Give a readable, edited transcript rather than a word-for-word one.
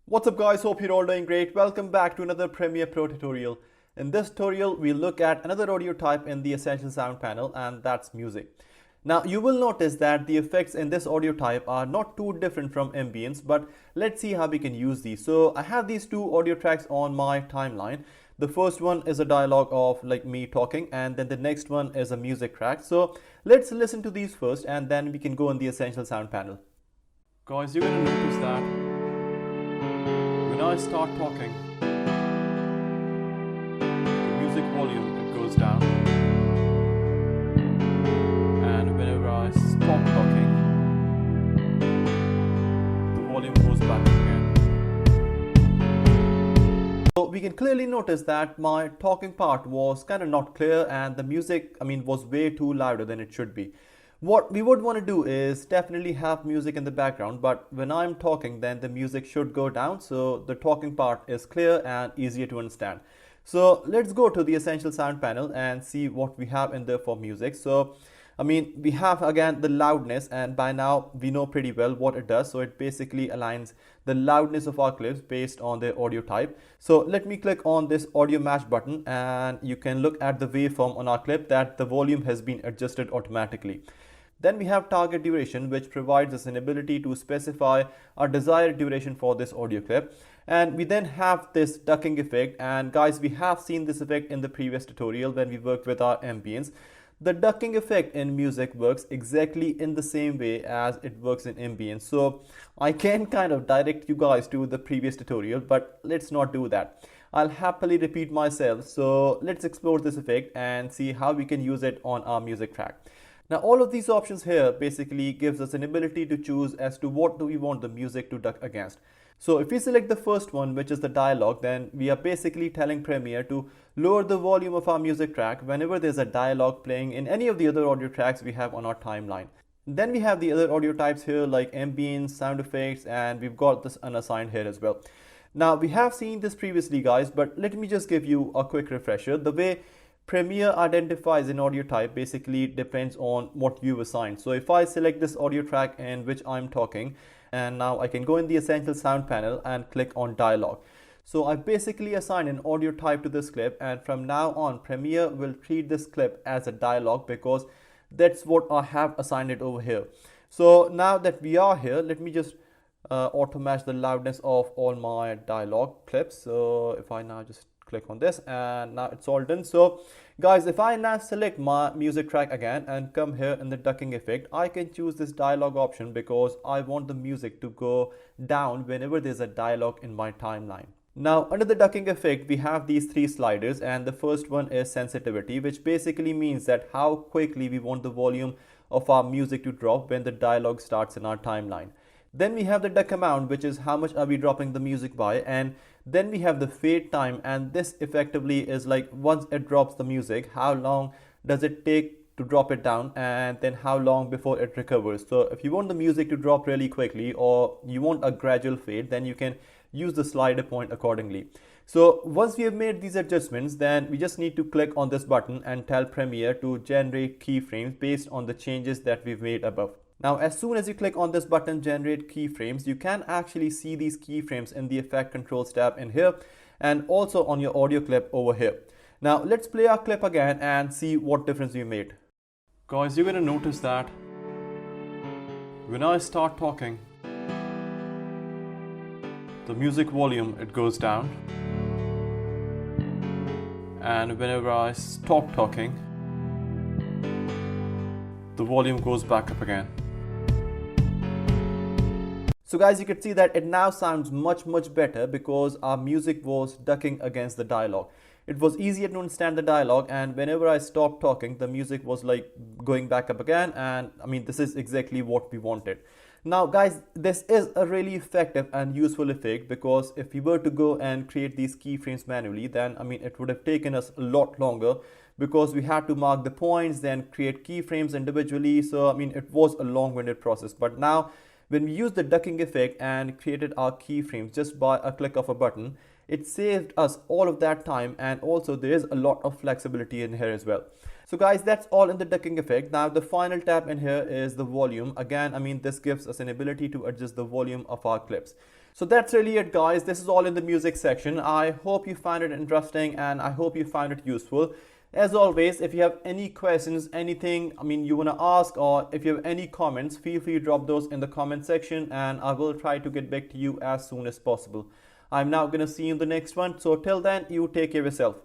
What's up guys, hope you're all doing great. Welcome back to another Premiere Pro tutorial. In this tutorial, we'll look at another audio type in the Essential Sound panel, and that's music. Now you will notice that the effects in this audio type are not too different from ambience, but let's see how we can use these. So I have these two audio tracks on my timeline. The first one is a dialogue of like me talking, and then the next one is a music track. So let's listen to these first and then we can go in the Essential Sound panel. Guys, you're gonna notice that when I start talking, the music volume it goes down, and whenever I stop talking, the volume goes back again. So we can clearly notice that my talking part was kind of not clear, and the music, was way too louder than it should be. What we would want to do is definitely have music in the background, but when I'm talking, then the music should go down so the talking part is clear and easier to understand. So let's go to the Essential Sound panel and see what we have in there for music. So we have again the loudness, and by now we know pretty well what it does. So it basically aligns the loudness of our clips based on their audio type. So let me click on this audio match button, and you can look at the waveform on our clip that the volume has been adjusted automatically. Then we have target duration, which provides us an ability to specify our desired duration for this audio clip. And we then have this ducking effect, and guys, we have seen this effect in the previous tutorial when we worked with our ambience. The ducking effect in music works exactly in the same way as it works in ambience. So I can kind of direct you guys to the previous tutorial, but let's not do that. I'll happily repeat myself. So let's explore this effect and see how we can use it on our music track. Now all of these options here basically gives us an ability to choose as to what do we want the music to duck against. So if we select the first one, which is the dialogue, then we are basically telling Premiere to lower the volume of our music track whenever there's a dialogue playing in any of the other audio tracks we have on our timeline. Then we have the other audio types here like ambience, sound effects, and we've got this unassigned here as well. Now we have seen this previously guys, but let me just give you a quick refresher. The way Premiere identifies an audio type basically depends on what you've assigned. So if I select this audio track in which I'm talking, and now I can go in the Essential Sound panel and click on dialogue. So I've basically assigned an audio type to this clip, and from now on Premiere will treat this clip as a dialogue because that's what I have assigned it over here. So now that we are here, let me just auto match the loudness of all my dialogue clips. So if I now just click on this, and now it's all done. So guys, if I now select my music track again and come here in the ducking effect, I can choose this dialogue option because I want the music to go down whenever there's a dialogue in my timeline. Now under the ducking effect, we have these three sliders, and the first one is sensitivity, which basically means that how quickly we want the volume of our music to drop when the dialogue starts in our timeline. Then we have the duck amount, which is how much are we dropping the music by, and then we have the fade time, and this effectively is like once it drops the music, how long does it take to drop it down, and then how long before it recovers. So if you want the music to drop really quickly or you want a gradual fade, then you can use the slider point accordingly. So once we have made these adjustments, then we just need to click on this button and tell Premiere to generate keyframes based on the changes that we've made above. Now, as soon as you click on this button, generate keyframes, you can actually see these keyframes in the effect controls tab in here, and also on your audio clip over here. Now, let's play our clip again and see what difference we made. Guys, you're gonna notice that when I start talking, the music volume, it goes down. And whenever I stop talking, the volume goes back up again. So guys, you can see that it now sounds much better because our music was ducking against the dialogue. It was easier to understand the dialogue, and whenever I stopped talking, the music was like going back up again, and this is exactly what we wanted. Now guys, this is a really effective and useful effect because if we were to go and create these keyframes manually, then it would have taken us a lot longer because we had to mark the points, then create keyframes individually. So it was a long-winded process. But now when we use the ducking effect and created our keyframes just by a click of a button, it saved us all of that time, and also there is a lot of flexibility in here as well. So guys, that's all in the ducking effect. Now the final tab in here is the volume. Again, this gives us an ability to adjust the volume of our clips. So that's really it, guys. This is all in the music section. I hope you find it interesting and I hope you find it useful. As always, if you have any questions, anything you want to ask, or if you have any comments, feel free to drop those in the comment section and I will try to get back to you as soon as possible. I'm now gonna see you in the next one. So till then, you take care of yourself.